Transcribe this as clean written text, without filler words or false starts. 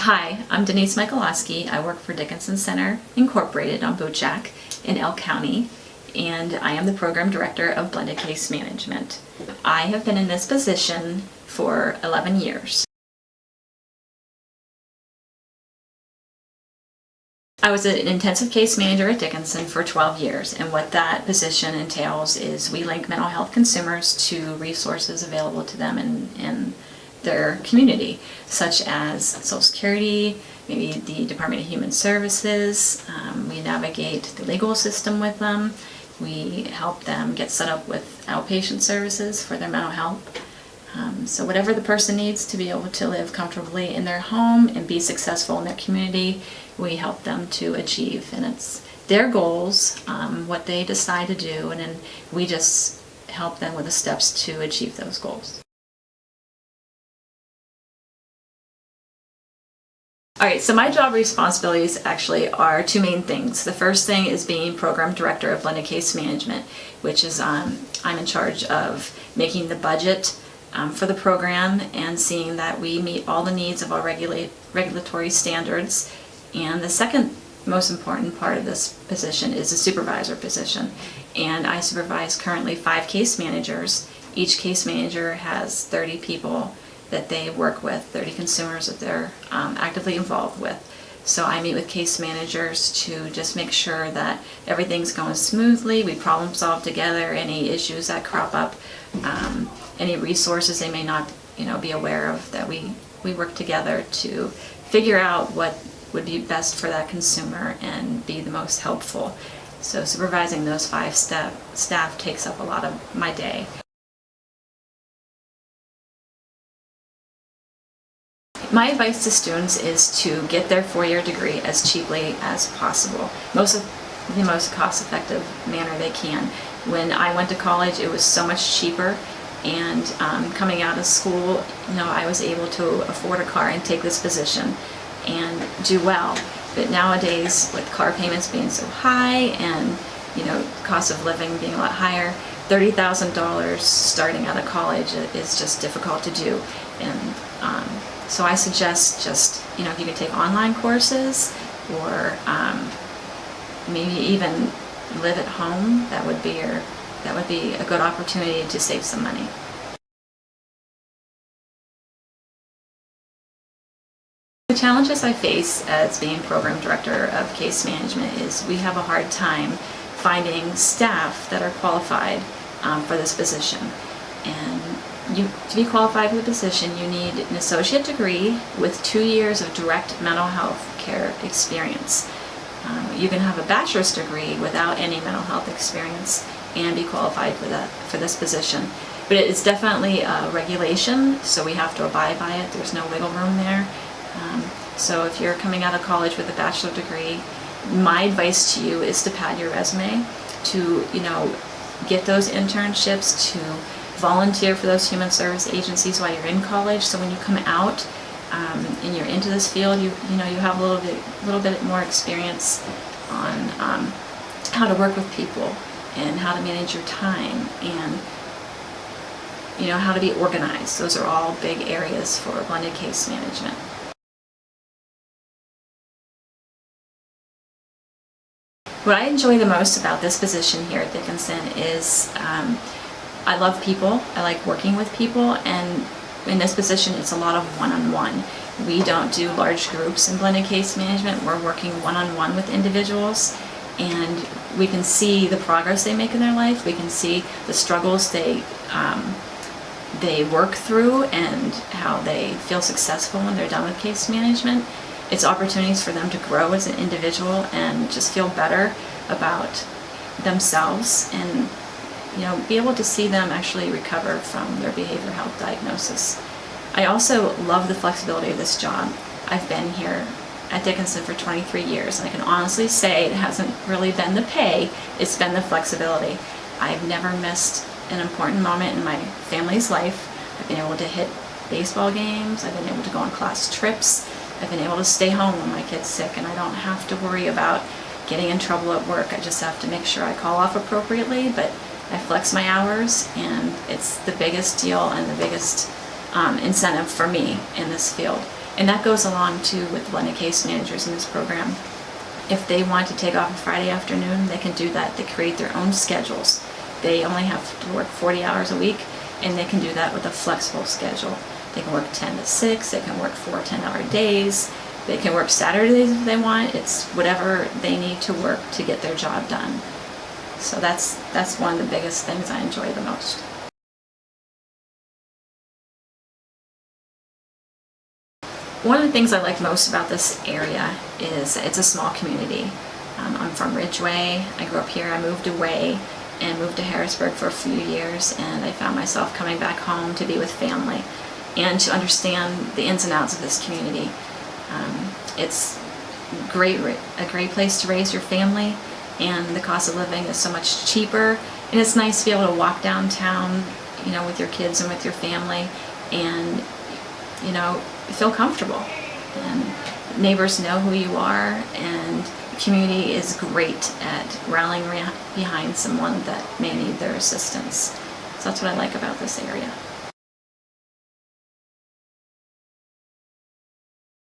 Hi, I'm Denise Michalowski. I work for Dickinson Center Incorporated on Boot Jack in Elk County, and I am the Program Director of Blended Case Management. I have been in this position for 11 years. I was an intensive case manager at Dickinson for 12 years, and what that position entails is we link mental health consumers to resources available to them in their community, such as Social Security, maybe the Department of Human Services. We navigate the legal system with them. We help them get set up with outpatient services for their mental health. So whatever the person needs to be able to live comfortably in their home and be successful in their community, we help them to achieve. And it's their goals, what they decide to do, and then we just help them with the steps to achieve those goals. Alright, so my job responsibilities actually are two main things. The first thing is being Program Director of Blended Case Management, which is I'm in charge of making the budget for the program and seeing that we meet all the needs of our regulatory standards. And the second most important part of this position is the supervisor position. And I supervise currently 5 case managers. Each case manager has 30 people that they work with, 30 consumers that they're actively involved with. So I meet with case managers to just make sure that everything's going smoothly. We problem solve together any issues that crop up, any resources they may not be aware of, that we work together to figure out what would be best for that consumer and be the most helpful. So supervising those 5 staff takes up a lot of my day. My advice to students is to get their 4-year degree as cheaply as possible, the most cost-effective manner they can. When I went to college, it was so much cheaper, and coming out of school, I was able to afford a car and take this position and do well. But nowadays, with car payments being so high and cost of living being a lot higher, $30,000 starting out of college is just difficult to do. And so I suggest just, if you could take online courses or maybe even live at home, that would be a good opportunity to save some money. The challenges I face as being Program Director of Case Management is we have a hard time finding staff that are qualified for this position. And to be qualified for the position, you need an associate degree with 2 years of direct mental health care experience. You can have a bachelor's degree without any mental health experience and be qualified for this position. But it's definitely a regulation, so we have to abide by it. There's no wiggle room there. So if you're coming out of college with a bachelor degree, my advice to you is to pad your resume, to get those internships, to volunteer for those human service agencies while you're in college, so when you come out and you're into this field, you have a little bit more experience on how to work with people and how to manage your time and how to be organized. Those are all big areas for blended case management. What I enjoy the most about this position here at Dickinson is I love people. I like working with people, and in this position it's a lot of one-on-one. We don't do large groups in blended case management. We're working one-on-one with individuals, and we can see the progress they make in their life. We can see the struggles they work through and how they feel successful when they're done with case management. It's opportunities for them to grow as an individual and just feel better about themselves and be able to see them actually recover from their behavioral health diagnosis. I also love the flexibility of this job. I've been here at Dickinson for 23 years, and I can honestly say it hasn't really been the pay, it's been the flexibility. I've never missed an important moment in my family's life. I've been able to hit baseball games, I've been able to go on class trips, I've been able to stay home when my kid's sick, and I don't have to worry about getting in trouble at work. I just have to make sure I call off appropriately, but I flex my hours, and it's the biggest deal and the biggest incentive for me in this field. And that goes along too with blended case managers in this program. If they want to take off a Friday afternoon, they can do that. They create their own schedules. They only have to work 40 hours a week, and they can do that with a flexible schedule. They can work 10 to 6, they can work 4 10-hour days, they can work Saturdays if they want. It's whatever they need to work to get their job done. So that's one of the biggest things I enjoy the most. One of the things I like most about this area is it's a small community. I'm from Ridgeway. I grew up here. I moved away and moved to Harrisburg for a few years, and I found myself coming back home to be with family and to understand the ins and outs of this community. It's a great place to raise your family, and the cost of living is so much cheaper, and it's nice to be able to walk downtown, with your kids and with your family, and feel comfortable, and neighbors know who you are, and the community is great at rallying behind someone that may need their assistance. So that's what I like about this area.